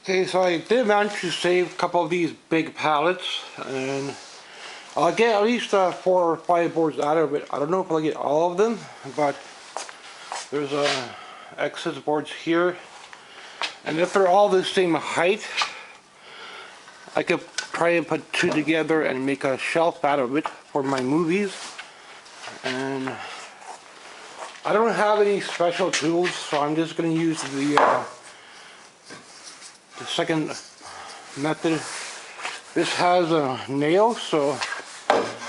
Okay, so I did manage to save a couple of these big pallets, and I'll get at least 4 or 5 boards out of it. I don't know if I'll get all of them, but there's excess boards here, and if they're all the same height, I could try and put 2 together and make a shelf out of it for my movies. And I don't have any special tools, so I'm just going to use the second method. This has a nail, so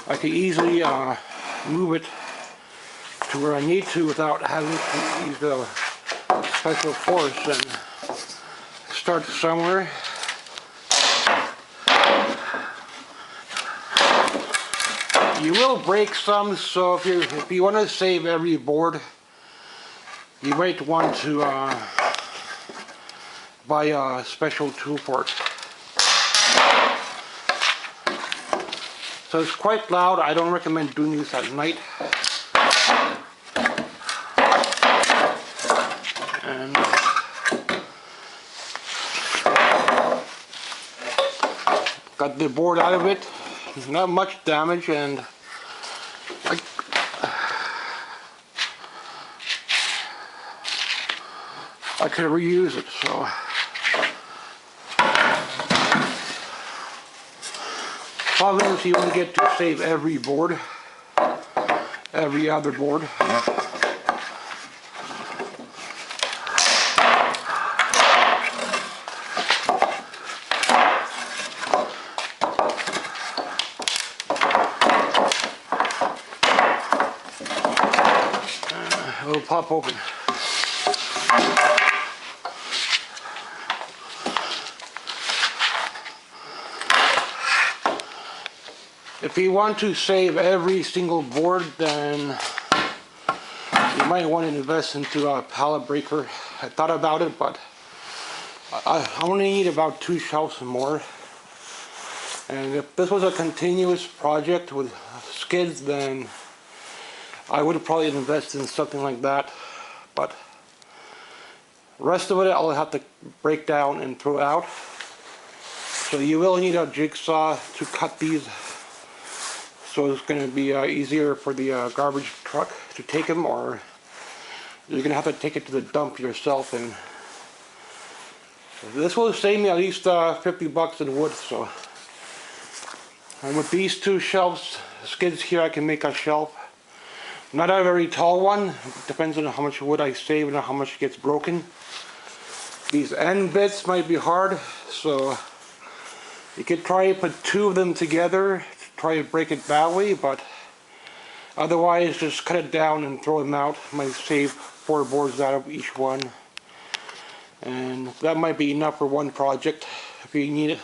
I can easily move it to where I need to without having to use the special force, and start somewhere. You will break some, so if you want to save every board, you might want to buy a special tool for it. So it's quite loud. I don't recommend doing this at night. And got the board out of it. Not much damage, and I could reuse it, so problem is you want to get to save every board, every other board. It'll pop open. If you want to save every single board, then you might want to invest into a pallet breaker. I thought about it, but I only need about 2 shelves more. And if this was a continuous project with skids, then I would probably invest in something like that. But the rest of it I'll have to break down and throw out. So you will need a jigsaw to cut these. So it's going to be easier for the garbage truck to take them, or you're going to have to take it to the dump yourself. And this will save me at least 50 bucks in wood. So, and with these 2 shelves, skids here, I can make a shelf. Not a very tall one. It depends on how much wood I save and how much gets broken. These end bits might be hard, so you could try to put 2 of them together. Try to break it that way, but otherwise just cut it down and throw them out. Might save 4 boards out of each one, and that might be enough for one project. If you need it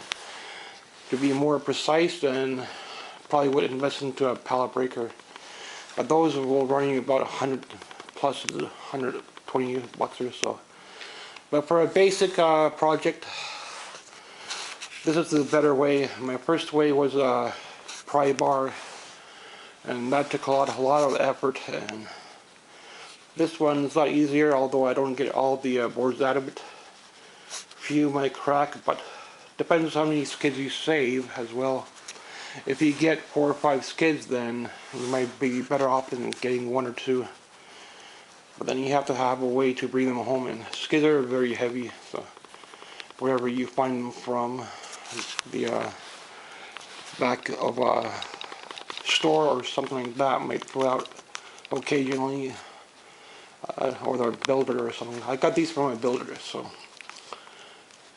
to be more precise, then probably would invest into a pallet breaker, but those will run you about 100 plus 120 bucks or so. But for a basic project, this is the better way. My first way was pry bar, and that took a lot of effort, and this one is a lot easier, although I don't get all the boards out of it. Few might crack, but depends how many skids you save as well. If you get 4 or 5 skids, then you might be better off than getting 1 or 2, but then you have to have a way to bring them home, and skids are very heavy, so wherever you find them from, the back of a store or something like that might throw out occasionally, or the builder or something. I got these from a builder, so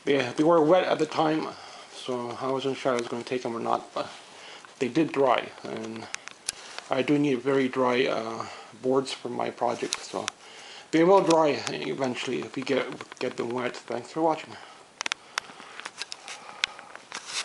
yeah, they were wet at the time, so I wasn't sure I was going to take them or not, but they did dry, and I do need very dry boards for my project, so they will dry eventually if you get them wet. Thanks for watching.